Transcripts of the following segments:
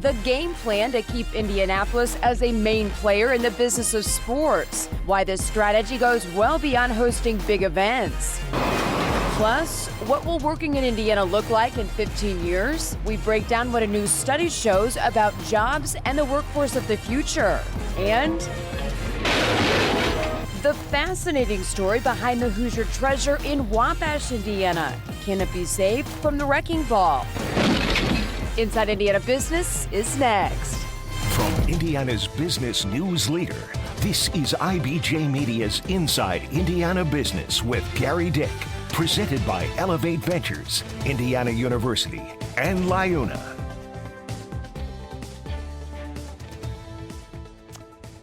the game plan to keep Indianapolis as a main player in the business of sports, why this strategy goes well beyond hosting big events. Plus, what will working in Indiana look like in 15 years? We break down what a new study shows about jobs and the workforce of the future. And the fascinating story behind the Hoosier treasure in Wabash, Indiana. Can it be saved from the wrecking ball? Inside Indiana Business is next. From Indiana's business news leader, this is IBJ Media's Inside Indiana Business with Gary Dick. Presented by Elevate Ventures, Indiana University, and LIUNA.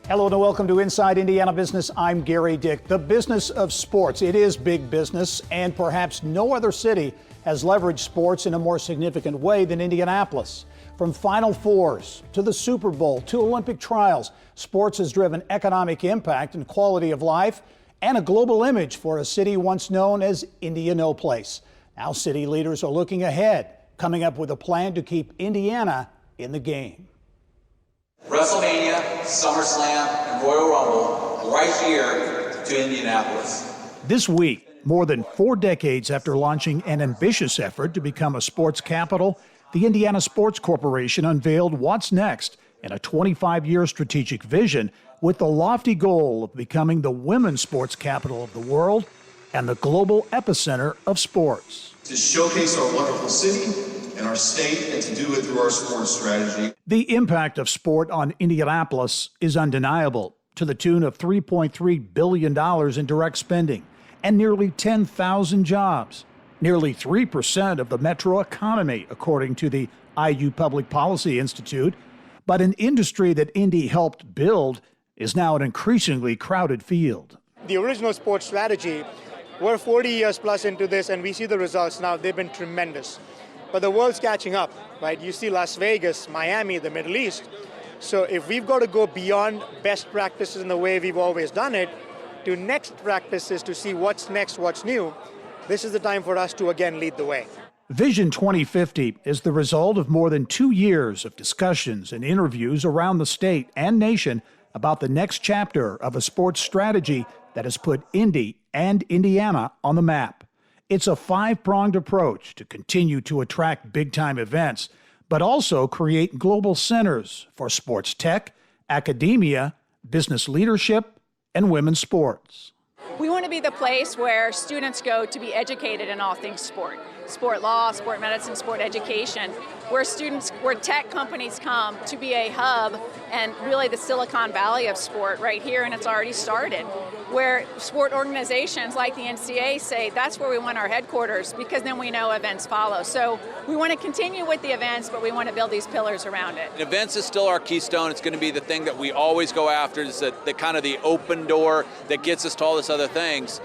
Hello and welcome to Inside Indiana Business. I'm Gary Dick. The business of sports, it is big business, and perhaps no other city has leveraged sports in a more significant way than Indianapolis. From Final Fours to the Super Bowl to Olympic trials, sports has driven economic impact and quality of life and a global image for a city once known as India No Place. Now city leaders are looking ahead, coming up with a plan to keep Indiana in the game. WrestleMania, SummerSlam, and Royal Rumble right here to Indianapolis. This week, more than 4 decades after launching an ambitious effort to become a sports capital, the Indiana Sports Corporation unveiled what's next in a 25-year strategic vision with the lofty goal of becoming the women's sports capital of the world and the global epicenter of sports. To showcase our wonderful city and our state, and to do it through our sports strategy. The impact of sport on Indianapolis is undeniable, to the tune of $3.3 billion in direct spending and nearly 10,000 jobs, nearly 3% of the metro economy, according to the IU Public Policy Institute. But an industry that Indy helped build is now an increasingly crowded field. The original sports strategy, we're 40 years plus into this, and we see the results now. They've been tremendous. But the world's catching up, right? You see Las Vegas, Miami, the Middle East. So if we've got to go beyond best practices in the way we've always done it, to next practices to see what's next, what's new, this is the time for us to again lead the way. Vision 2050 is the result of more than 2 years of discussions and interviews around the state and nation about the next chapter of a sports strategy that has put Indy and Indiana on the map. It's a 5-pronged approach to continue to attract big-time events, but also create global centers for sports tech, academia, business leadership, and women's sports. We want to be the place where students go to be educated in all things sport. Sport law, sport medicine, sport education, where tech companies come to be a hub and really the Silicon Valley of sport right here, and it's already started. Where sport organizations like the NCAA say that's where we want our headquarters, because then we know events follow. So we want to continue with the events, but we want to build these pillars around it. Events is still our keystone. It's going to be the thing that we always go after. It's the kind of the open door that gets us to all this other things.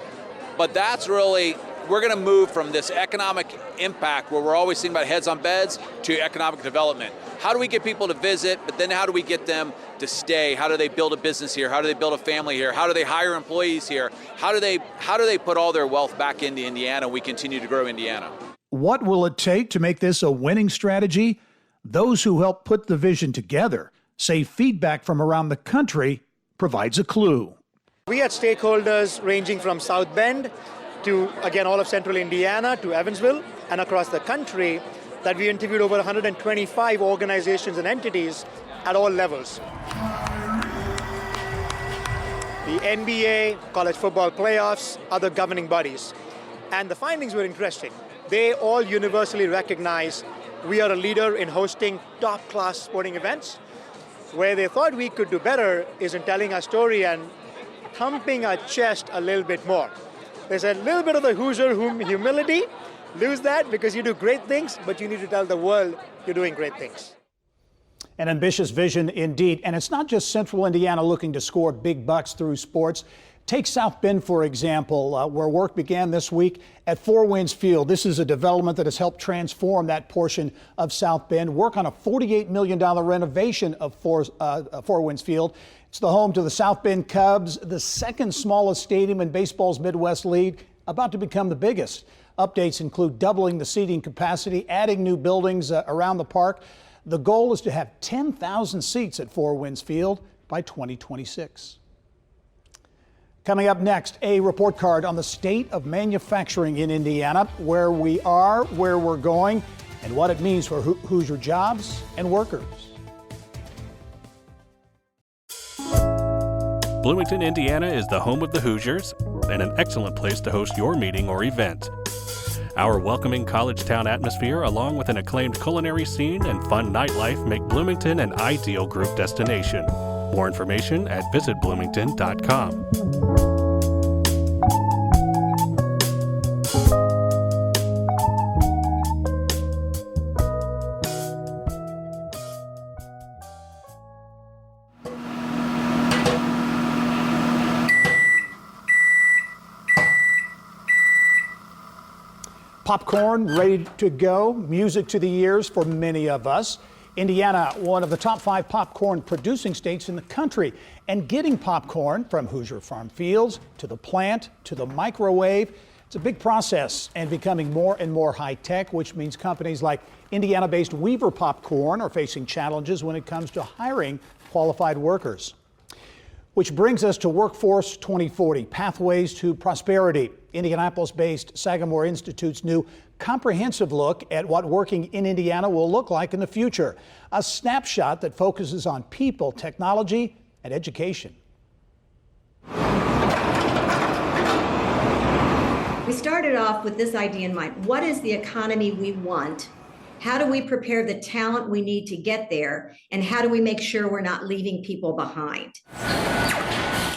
But that's really, we're going to move from this economic impact where we're always thinking about heads on beds to economic development. How do we get people to visit, but then how do we get them to stay? How do they build a business here? How do they build a family here? How do they hire employees here? How do they put all their wealth back into Indiana? We continue to grow Indiana. What will it take to make this a winning strategy? Those who help put the vision together say feedback from around the country provides a clue. We had stakeholders ranging from South Bend to, again, all of central Indiana to Evansville and across the country, that we interviewed over 125 organizations and entities at all levels. The NBA, college football playoffs, other governing bodies. And the findings were interesting. They all universally recognize we are a leader in hosting top-class sporting events. Where they thought we could do better is in telling our story and thumping our chest a little bit more. There's a little bit of the Hoosier humility. Lose that because you do great things, but you need to tell the world you're doing great things. An ambitious vision indeed. And it's not just central Indiana looking to score big bucks through sports. Take South Bend, for example, where work began this week at Four Winds Field. This is a development that has helped transform that portion of South Bend. Work on a $48 million renovation of Four Winds Field. It's the home to the South Bend Cubs, the second smallest stadium in baseball's Midwest League, about to become the biggest. Updates include doubling the seating capacity, adding new buildings around the park. The goal is to have 10,000 seats at Four Winds Field by 2026. Coming up next, a report card on the state of manufacturing in Indiana, where we are, where we're going, and what it means for Hoosier jobs and workers. Bloomington, Indiana is the home of the Hoosiers and an excellent place to host your meeting or event. Our welcoming college town atmosphere, along with an acclaimed culinary scene and fun nightlife, make Bloomington an ideal group destination. More information at visitbloomington.com. Popcorn ready to go, music to the ears for many of us. Indiana, one of the top 5 popcorn producing states in the country, and getting popcorn from Hoosier farm fields to the plant to the microwave, it's a big process and becoming more and more high tech, which means companies like Indiana-based Weaver Popcorn are facing challenges when it comes to hiring qualified workers. Which brings us to Workforce 2040, Pathways to Prosperity, Indianapolis-based Sagamore Institute's new comprehensive look at what working in Indiana will look like in the future. A snapshot that focuses on people, technology, and education. We started off with this idea in mind. What is the economy we want? How do we prepare the talent we need to get there? And how do we make sure we're not leaving people behind?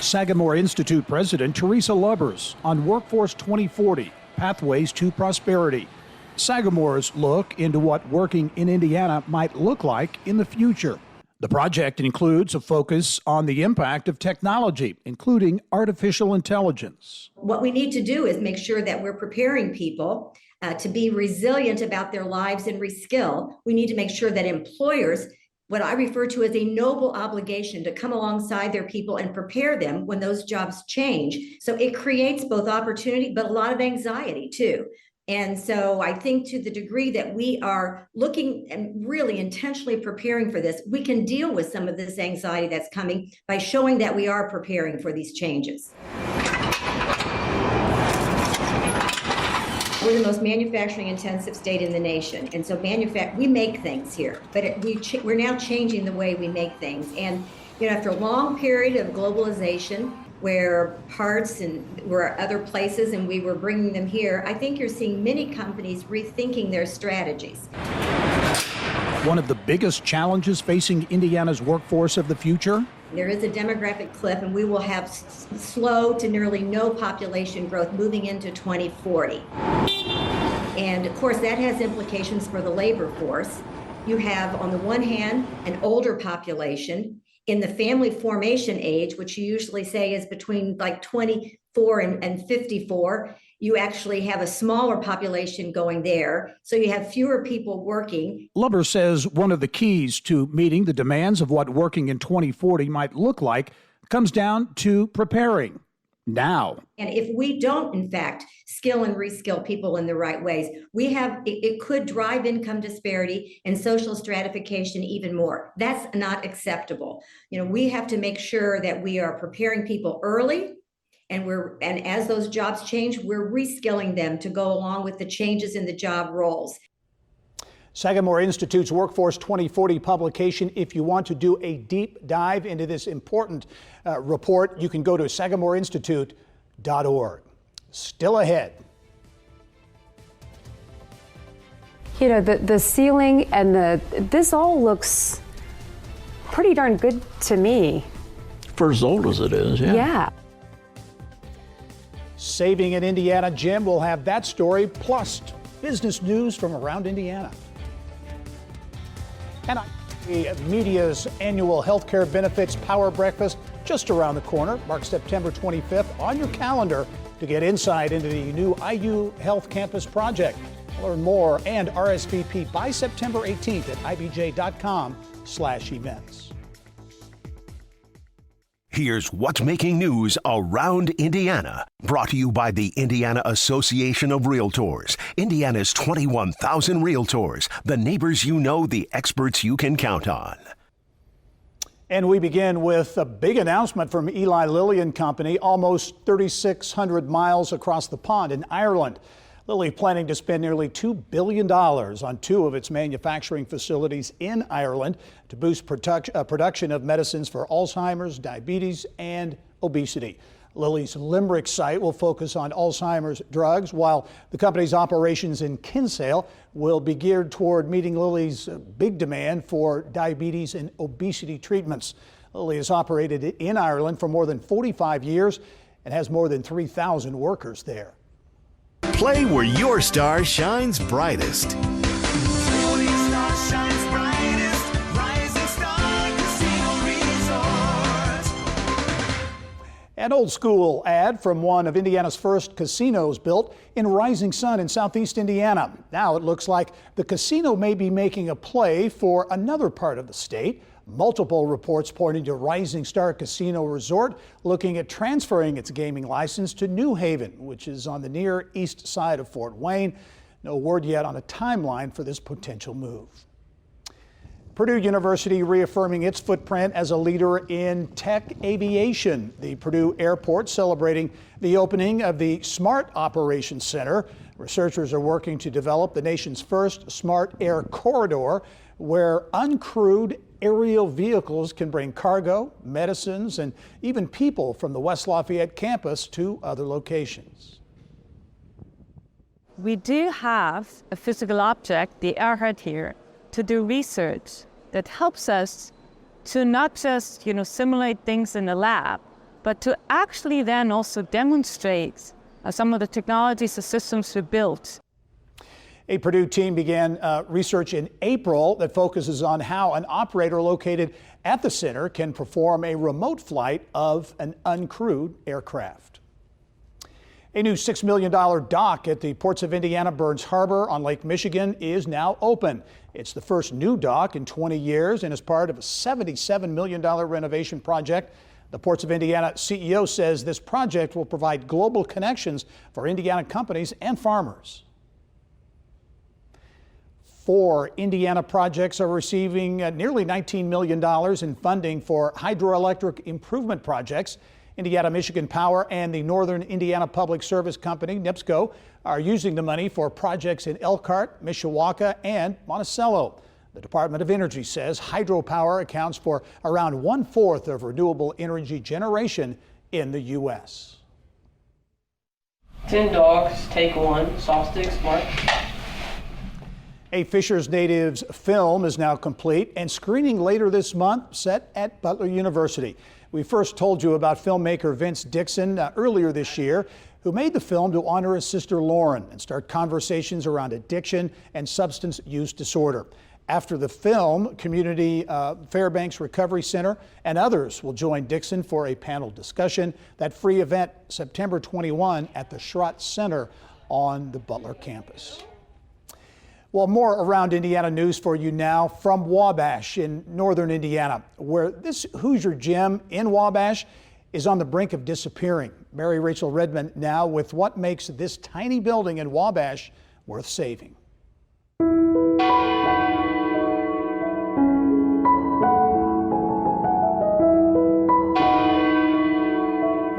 Sagamore Institute President Teresa Lubbers on Workforce 2040, Pathways to Prosperity. Sagamore's look into what working in Indiana might look like in the future. The project includes a focus on the impact of technology, including artificial intelligence. What we need to do is make sure that we're preparing people to be resilient about their lives and reskill. We need to make sure that employers, what I refer to as a noble obligation, to come alongside their people and prepare them when those jobs change. So it creates both opportunity, but a lot of anxiety too. And so I think to the degree that we are looking and really intentionally preparing for this, we can deal with some of this anxiety that's coming by showing that we are preparing for these changes. We're the most manufacturing intensive state in the nation. And so we make things here, but we're now changing the way we make things. And after a long period of globalization, where parts were other places and we were bringing them here, I think you're seeing many companies rethinking their strategies. One of the biggest challenges facing Indiana's workforce of the future? There is a demographic cliff, and we will have slow to nearly no population growth moving into 2040. And of course, that has implications for the labor force. You have, on the one hand, an older population. In the family formation age, which you usually say is between like 24 and 54, you actually have a smaller population going there. So you have fewer people working. Lubbers says one of the keys to meeting the demands of what working in 2040 might look like comes down to preparing now. And if we don't, in fact, skill and reskill people in the right ways, it could drive income disparity and social stratification even more. That's not acceptable. We have to make sure that we are preparing people early, and as those jobs change, we're reskilling them to go along with the changes in the job roles. Sagamore Institute's Workforce 2040 publication. If you want to do a deep dive into this important report, you can go to sagamoreinstitute.org. Still ahead. The ceiling and this all looks pretty darn good to me. For as old as it is, yeah. Yeah. Saving in Indiana, Jim will have that story, plus business news from around Indiana. And the media's annual healthcare benefits power breakfast just around the corner, marks September 25th. On your calendar to get insight into the new IU Health Campus project. Learn more and RSVP by September 18th at ibj.com/events. Here's what's making news around Indiana. Brought to you by the Indiana Association of Realtors. Indiana's 21,000 realtors. The neighbors you know, the experts you can count on. And we begin with a big announcement from Eli Lilly and Company, almost 3,600 miles across the pond in Ireland. Lilly planning to spend nearly $2 billion on two of its manufacturing facilities in Ireland to boost production of medicines for Alzheimer's, diabetes, and obesity. Lilly's Limerick site will focus on Alzheimer's drugs, while the company's operations in Kinsale will be geared toward meeting Lilly's big demand for diabetes and obesity treatments. Lilly has operated in Ireland for more than 45 years and has more than 3,000 workers there. Play where your star shines brightest. An old school ad from one of Indiana's first casinos built in Rising Sun in southeast Indiana. Now it looks like the casino may be making a play for another part of the state. Multiple reports pointing to Rising Star Casino Resort looking at transferring its gaming license to New Haven, which is on the near east side of Fort Wayne. No word yet on a timeline for this potential move. Purdue University reaffirming its footprint as a leader in tech aviation. The Purdue Airport celebrating the opening of the Smart Operations Center. Researchers are working to develop the nation's first smart air corridor where uncrewed aerial vehicles can bring cargo, medicines, and even people from the West Lafayette campus to other locations. We do have a physical object, the airhead here, to do research that helps us to not just, simulate things in the lab, but to actually then also demonstrate some of the technologies, the systems we built. A Purdue team began research in April that focuses on how an operator located at the center can perform a remote flight of an uncrewed aircraft. A new $6 million dock at the ports of Indiana Burns Harbor on Lake Michigan is now open. It's the first new dock in 20 years and is part of a $77 million renovation project. The Ports of Indiana CEO says this project will provide global connections for Indiana companies and farmers. 4 Indiana projects are receiving nearly $19 million in funding for hydroelectric improvement projects. Indiana Michigan Power and the Northern Indiana Public Service Company, NIPSCO, are using the money for projects in Elkhart, Mishawaka, and Monticello. The Department of Energy says hydropower accounts for around 1/4 of renewable energy generation in the U.S. 10 dogs, take 1, soft sticks, mark. A Fisher's Natives film is now complete and screening later this month, set at Butler University. We first told you about filmmaker Vince Dixon earlier this year, who made the film to honor his sister Lauren and start conversations around addiction and substance use disorder. After the film, Community Fairbanks Recovery Center and others will join Dixon for a panel discussion. That free event September 21 at the Schrott Center on the Butler campus. Well, more around Indiana news for you now from Wabash in northern Indiana, where this Hoosier gym in Wabash is on the brink of disappearing. Mary Rachel Redmond now with what makes this tiny building in Wabash worth saving.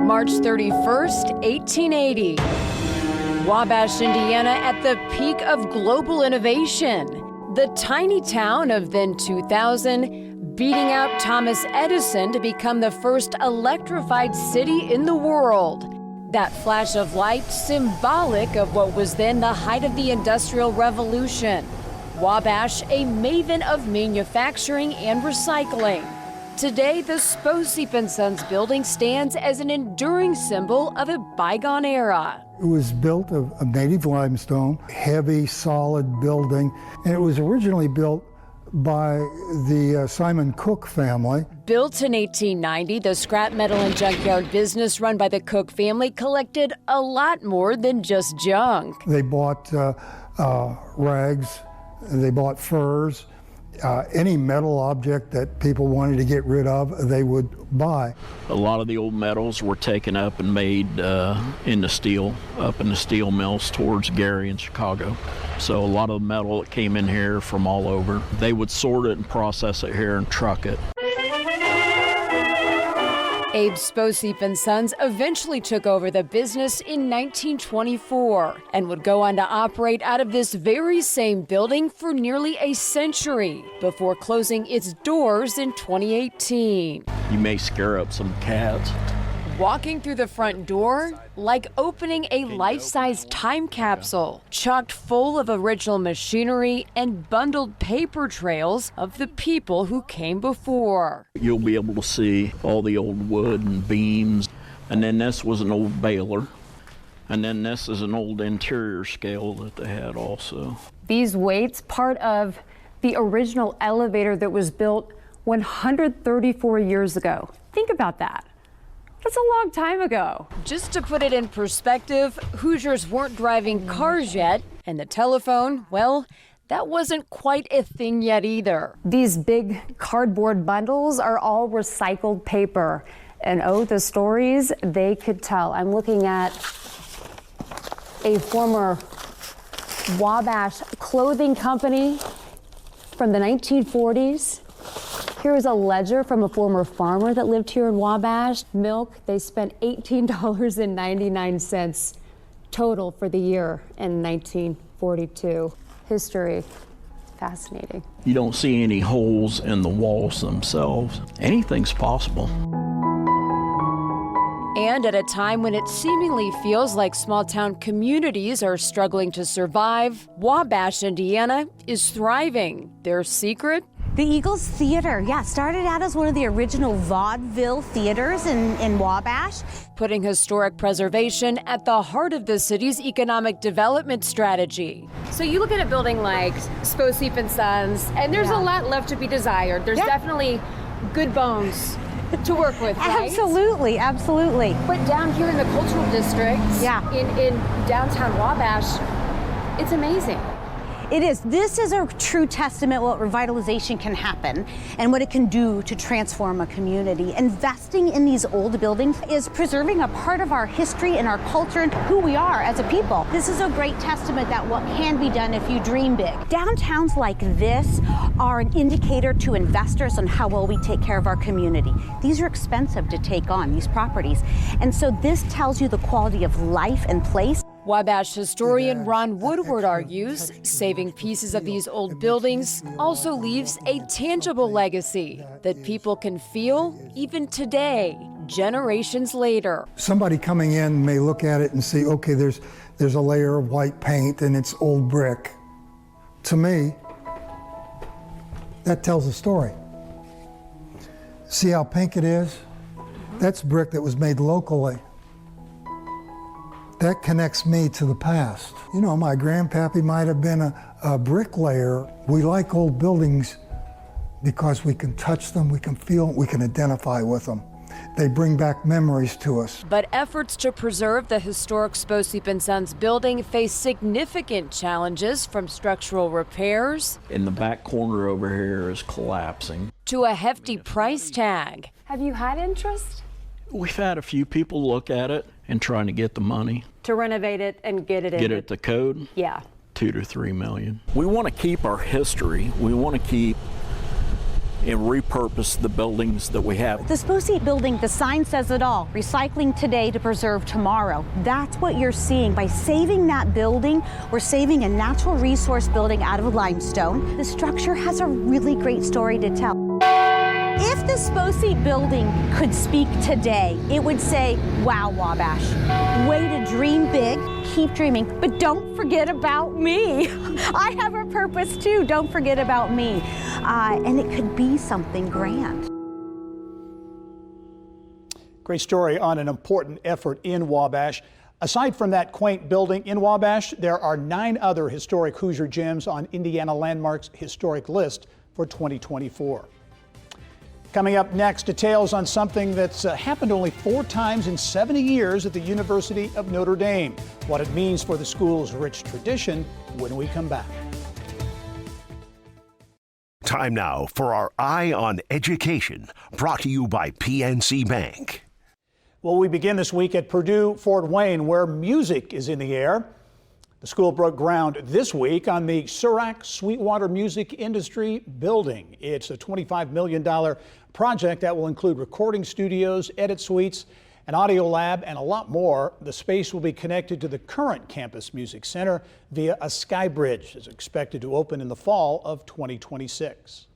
March 31st, 1880. Wabash, Indiana, at the peak of global innovation. The tiny town of then 2000 beating out Thomas Edison to become the first electrified city in the world. That flash of light symbolic of what was then the height of the Industrial Revolution. Wabash, a maven of manufacturing and recycling. Today, the Sposeep Sons Building stands as an enduring symbol of a bygone era. It was built of native limestone, heavy, solid building, and it was originally built by the Simon Cook family. Built in 1890, the scrap metal and junkyard business run by the Cook family collected a lot more than just junk. They bought rags, they bought furs, Any metal object that people wanted to get rid of, they would buy. A lot of the old metals were taken up and made into steel, up in the steel mills towards Gary and Chicago. So a lot of the metal that came in here from all over, they would sort it and process it here and truck it. Abe Sposeep Sons eventually took over the business in 1924 and would go on to operate out of this very same building for nearly a century before closing its doors in 2018. You may scare up some cats. Walking through the front door, like opening a life-size time capsule, chocked full of original machinery and bundled paper trails of the people who came before. You'll be able to see all the old wood and beams. And then this was an old baler. And then this is an old interior scale that they had also. These weights, part of the original elevator that was built 134 years ago. Think about that. That's a long time ago. Just to put it in perspective, Hoosiers weren't driving cars yet, and the telephone, well, that wasn't quite a thing yet either. These big cardboard bundles are all recycled paper. And oh, the stories they could tell. I'm looking at a former Wabash clothing company from the 1940s. Here's a ledger from a former farmer that lived here in Wabash. Milk, they spent $18.99 total for the year in 1942. History, fascinating. You don't see any holes in the walls themselves. Anything's possible. And at a time when it seemingly feels like small-town communities are struggling to survive, Wabash, Indiana is thriving. Their secret? The Eagles Theater, started out as one of the original vaudeville theaters in Wabash. Putting historic preservation at the heart of the city's economic development strategy. So you look at a building like Sposeep Sons, and there's a lot left to be desired. There's definitely good bones to work with, right? Absolutely, absolutely. But down here in the cultural district, in downtown Wabash, it's amazing. It is. This is a true testament what revitalization can happen and what it can do to transform a community. Investing in these old buildings is preserving a part of our history and our culture and who we are as a people. This is a great testament that what can be done if you dream big. Downtowns like this are an indicator to investors on how well we take care of our community. These are expensive to take on, these properties. And so this tells you the quality of life and place. Wabash historian Ron Woodward argues saving pieces of these old buildings also leaves a tangible legacy that people can feel even today, generations later. Somebody coming in may look at it and see, okay, there's a layer of white paint and it's old brick. To me, that tells a story. See how pink it is? That's brick that was made locally. That connects me to the past. You know, my grandpappy might have been a bricklayer. We like old buildings because we can touch them, we can feel, we can identify with them. They bring back memories to us. But efforts to preserve the historic Sposeep Sons building face significant challenges, from structural repairs In the back corner over here is collapsing. to a hefty price tag. Have you had interest? We've had a few people look at it and trying to get the money. To renovate it and get it in. Get it to code? Yeah. $2 to $3 million. We want to keep our history. We want to keep and repurpose the buildings that we have. The Sposeep building, the sign says it all. Recycling today to preserve tomorrow. That's what you're seeing. By saving that building, we're saving a natural resource building out of limestone. The structure has a really great story to tell. If the Sposeep building could speak today, it would say, wow, Wabash, way to dream big, keep dreaming, but don't forget about me. I have a purpose too, don't forget about me. And it could be something grand. Great story on an important effort in Wabash. Aside from that quaint building in Wabash, there are 9 other historic Hoosier gems on Indiana Landmarks Historic List for 2024. Coming up next, details on something that's happened only 4 times in 70 years at the University of Notre Dame. What it means for the school's rich tradition when we come back. Time now for our Eye on Education, brought to you by PNC Bank. Well, we begin this week at Purdue Fort Wayne, where music is in the air. The school broke ground this week on the Surac Sweetwater Music Industry Building. It's a $25 million project that will include recording studios, edit suites, an audio lab, and a lot more. The space will be connected to the current campus music center via a sky bridge. It's expected to open in the fall of 2026.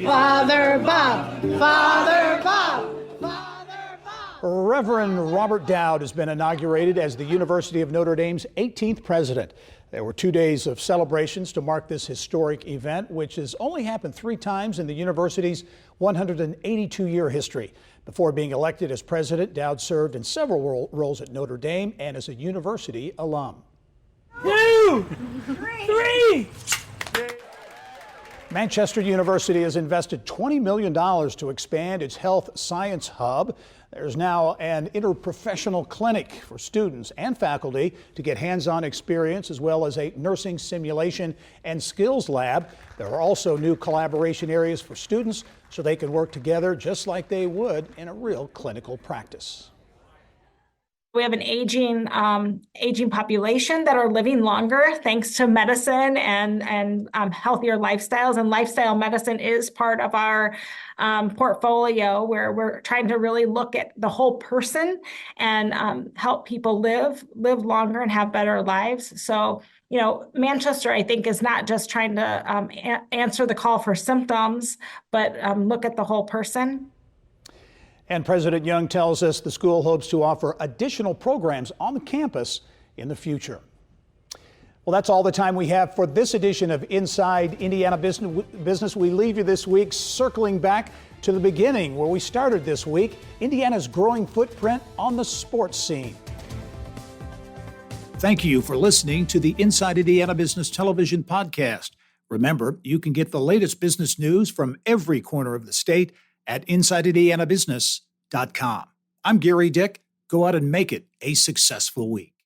Father Bob, Father Bob, Father Bob. Reverend Robert Dowd has been inaugurated as the University of Notre Dame's 18th president. There were 2 days of celebrations to mark this historic event, which has only happened 3 times in the university's 182-year history. Before being elected as president, Dowd served in several roles at Notre Dame and as a university alum. 2, 3. Manchester University has invested $20 million to expand its health science hub. There's now an interprofessional clinic for students and faculty to get hands-on experience, as well as a nursing simulation and skills lab. There are also new collaboration areas for students so they can work together just like they would in a real clinical practice. We have an aging population that are living longer thanks to medicine and healthier lifestyles. And lifestyle medicine is part of our portfolio, where we're trying to really look at the whole person and help people live longer and have better lives. So, you know, Manchester, I think, is not just trying to answer the call for symptoms, but look at the whole person. And President Young tells us the school hopes to offer additional programs on the campus in the future. Well, that's all the time we have for this edition of Inside Indiana Business. We leave you this week circling back to the beginning where we started this week, Indiana's growing footprint on the sports scene. Thank you for listening to the Inside Indiana Business Television podcast. Remember, you can get the latest business news from every corner of the state at InsideIndianaBusiness.com. I'm Gary Dick. Go out and make it a successful week.